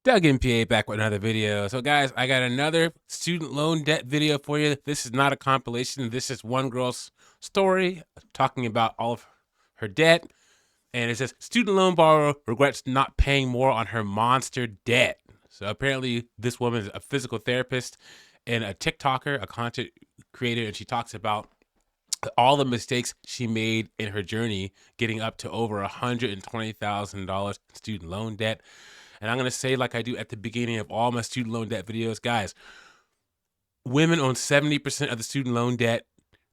Doug MPA back with another video. So guys, I got another student loan debt video for you. This is not a compilation. This is one girl's story talking about all of her debt. And it says, student loan borrower regrets not paying more on her monster debt. So apparently this woman is a physical therapist and a Tik Tokker, a content creator. And she talks about all the mistakes she made in her journey getting up to over $120,000 student loan debt. And I'm going to say, like I do at the beginning of all my student loan debt videos, guys, women own 70% of the student loan debt.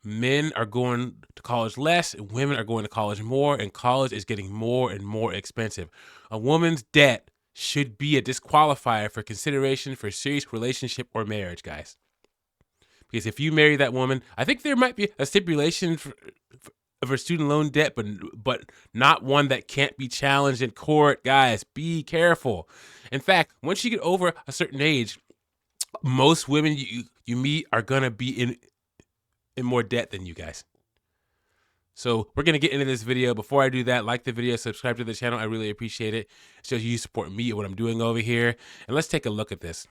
Men are going to college less, and women are going to college more, and college is getting more and more expensive. A woman's debt should be a disqualifier for consideration for a serious relationship or marriage, guys. Because if you marry that woman, I think there might be a stipulation for student loan debt, but not one that can't be challenged in court. Guys, be careful. In fact, once you get over a certain age, most women you meet are gonna be in more debt than you guys. So we're gonna get into this video. Before I do that, like the video, subscribe to the channel. I really appreciate it. It shows you support me and what I'm doing over here. And let's take a look at this.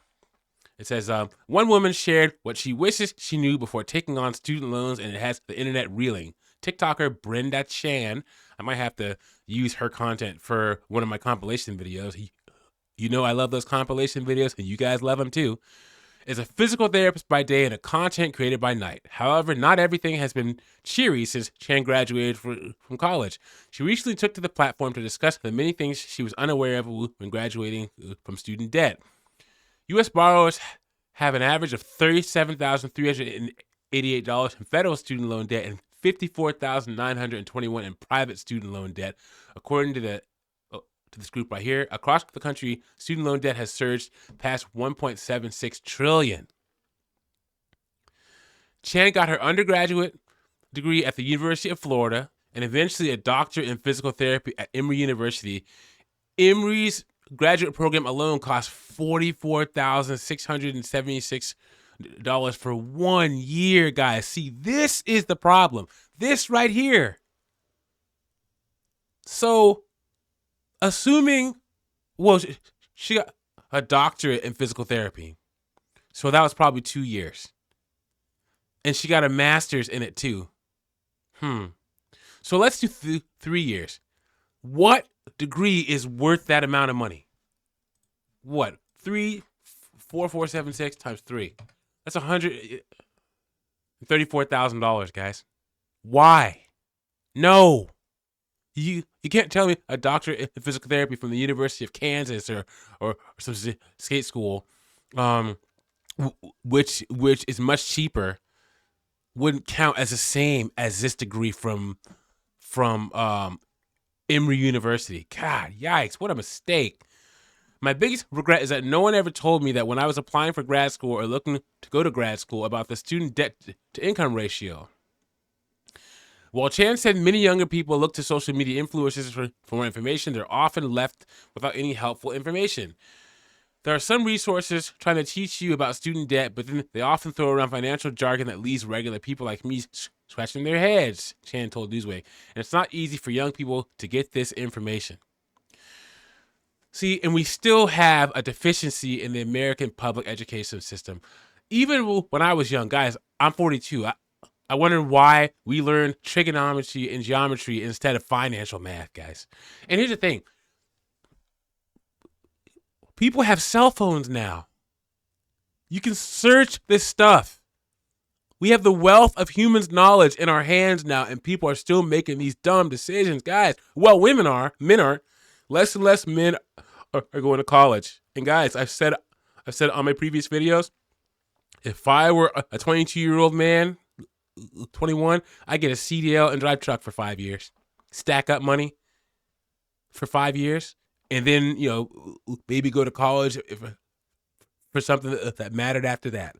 It says, one woman shared what she wishes she knew before taking on student loans, and it has the internet reeling. Tik Tokker Brenda Chan, I might have to use her content for one of my compilation videos. You know I love those compilation videos, and you guys love them too. Is a physical therapist by day and a content creator by night. However, not everything has been cheery since Chan graduated from college. She recently took to the platform to discuss the many things she was unaware of when graduating from student debt. U.S. borrowers have an average of $37,388 in federal student loan debt and $54,921 in private student loan debt, according to this group right here. Across the country, student loan debt has surged past $1.76 trillion. Chan got her undergraduate degree at the University of Florida and eventually a doctorate in physical therapy at Emory University. Emory's graduate program alone cost $44,676 for 1 year, guys. See, this is the problem. This right here. So, assuming, well, she got a doctorate in physical therapy. So that was probably 2 years. And she got a master's in it too. So let's do 3 years. What degree is worth that amount of money? What? 4,476 times 3. That's $134,000, guys. Why? No. You can't tell me a doctorate in physical therapy from the University of Kansas or some skate school, which is much cheaper, wouldn't count as the same as this degree from Emory University. God, yikes, what a mistake. My biggest regret is that no one ever told me that when I was applying for grad school or looking to go to grad school about the student debt to income ratio. While Chan said many younger people look to social media influencers for more information, they're often left without any helpful information. There are some resources trying to teach you about student debt, but then they often throw around financial jargon that leaves regular people like me scratching their heads, Chan told Newsweek. And it's not easy for young people to get this information. See, and we still have a deficiency in the American public education system. Even when I was young, guys, I'm 42. I wonder why we learn trigonometry and geometry instead of financial math, guys. And here's the thing. People have cell phones now. You can search this stuff. We have the wealth of humans' knowledge in our hands now, and people are still making these dumb decisions, guys. Well, women are. Men aren't. Less and less men are going to college. And guys, I've said on my previous videos, if I were a 22-year-old man, 21, I get a CDL and drive truck for 5 years. Stack up money for 5 years. And then, maybe go to college for something that mattered after that.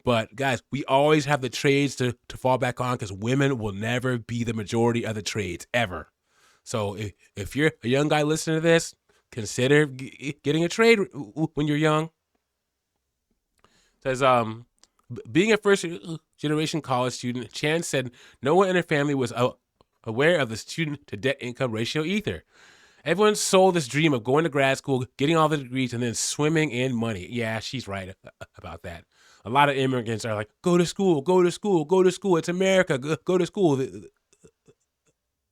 But guys, we always have the trades to fall back on because women will never be the majority of the trades ever. So if you're a young guy listening to this, consider getting a trade when you're young. It says, being a first generation college student, Chan said no one in her family was aware of the student to debt income ratio either. Everyone sold this dream of going to grad school, getting all the degrees, and then swimming in money. Yeah, she's right about that. A lot of immigrants are like, go to school, go to school, go to school. It's America. Go to school.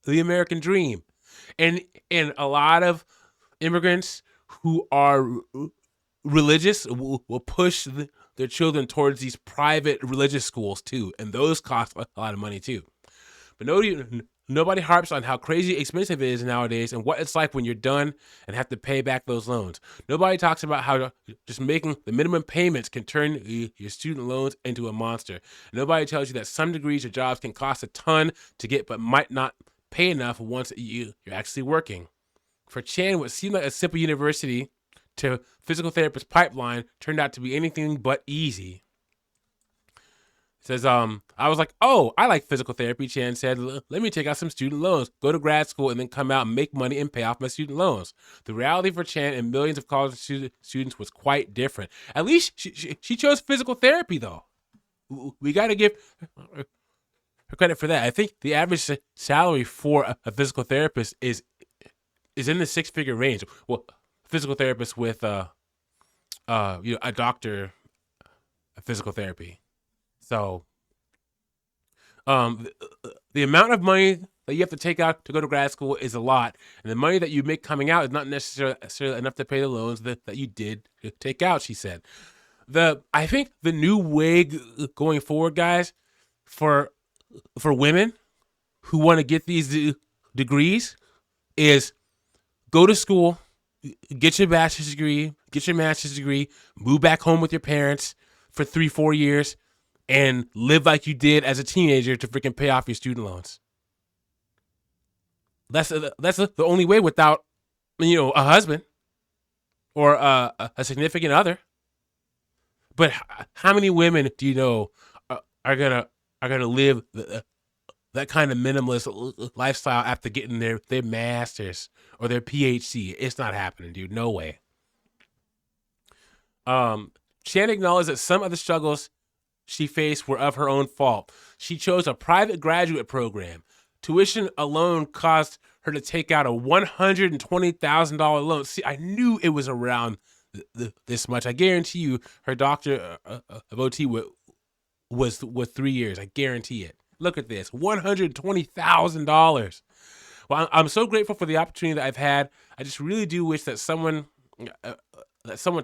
The American dream. And a lot of immigrants who are religious will push their children towards these private religious schools too, and those cost a lot of money too. But nobody harps on how crazy expensive it is nowadays and what it's like when you're done and have to pay back those loans. Nobody talks about how just making the minimum payments can turn your student loans into a monster. Nobody tells you that some degrees or jobs can cost a ton to get but might not pay enough once you're actually working. For Chan, what seemed like a simple university to physical therapist pipeline turned out to be anything but easy. It says, I was like, oh, I like physical therapy, Chan said. Let me take out some student loans, go to grad school, and then come out and make money and pay off my student loans. The reality for Chan and millions of college students was quite different. At least she chose physical therapy, though. We got to give her credit for that. I think the average salary for a physical therapist is in the six-figure range. Well, physical therapist with a doctor of physical therapy. So, the amount of money that you have to take out to go to grad school is a lot, and the money that you make coming out is not necessarily enough to pay the loans that you did take out, she said. I think the new way going forward, guys, for women who want to get these degrees is go to school, get your bachelor's degree, get your master's degree, move back home with your parents for 3-4 years, and live like you did as a teenager to freaking pay off your student loans. That's the only way without, a husband or a significant other. But how many women do you know are gonna live that kind of minimalist lifestyle after getting their master's or their PhD? It's not happening, dude. No way. Chan acknowledged that some of the struggles she faced were of her own fault. She chose a private graduate program. Tuition alone caused her to take out a $120,000 loan. See, I knew it was around this much. I guarantee you her doctor of OT was 3 years. I guarantee it. Look at this, $120,000. Well, I'm so grateful for the opportunity that I've had. I just really do wish that someone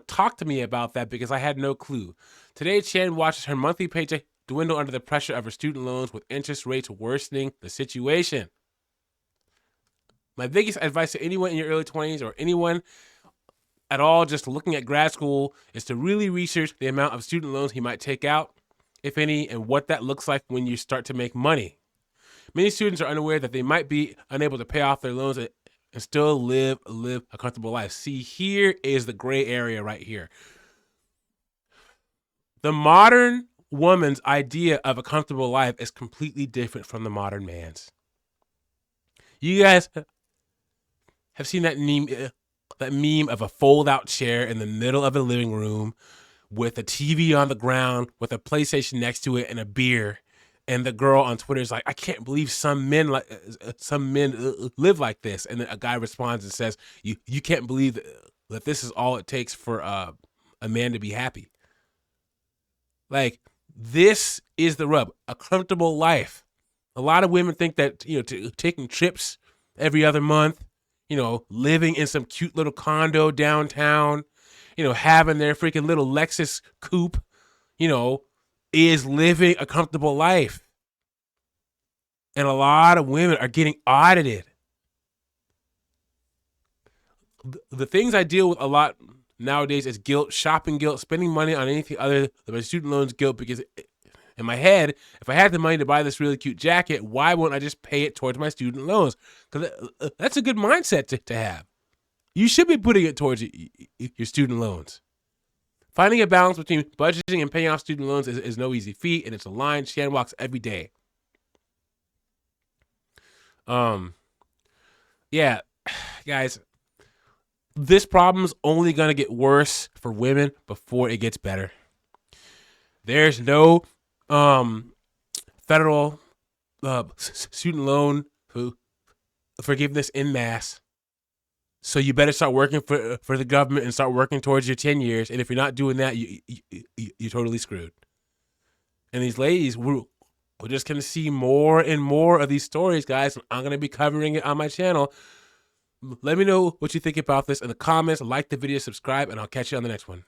talked to me about that because I had no clue. Today, Chan watches her monthly paycheck dwindle under the pressure of her student loans with interest rates worsening the situation. My biggest advice to anyone in your early 20s or anyone at all just looking at grad school is to really research the amount of student loans he might take out, if any, and what that looks like when you start to make money. Many students are unaware that they might be unable to pay off their loans and still live a comfortable life. See, here is the gray area right here. The modern woman's idea of a comfortable life is completely different from the modern man's. You guys have seen that meme of a fold-out chair in the middle of a living room with a TV on the ground, with a PlayStation next to it and a beer. And the girl on Twitter is like, I can't believe some men live like this. And then a guy responds and says, you can't believe that this is all it takes for a man to be happy. Like, this is the rub, a comfortable life. A lot of women think that, taking trips every other month, living in some cute little condo downtown, having their freaking little Lexus coupe, is living a comfortable life. And a lot of women are getting audited. The things I deal with a lot nowadays is guilt, shopping guilt, spending money on anything other than my student loans guilt, because in my head, if I had the money to buy this really cute jacket, why won't I just pay it towards my student loans? Because that's a good mindset to have. You should be putting it towards your student loans. Finding a balance between budgeting and paying off student loans is no easy feat, and it's a line Chan walks every day. Yeah, guys, this problem's only going to get worse for women before it gets better. There's no federal student loan forgiveness en masse. So you better start working for the government and start working towards your 10 years. And if you're not doing that, you're totally screwed. And these ladies, we're just going to see more and more of these stories, guys. I'm going to be covering it on my channel. Let me know what you think about this in the comments. Like the video, subscribe, and I'll catch you on the next one.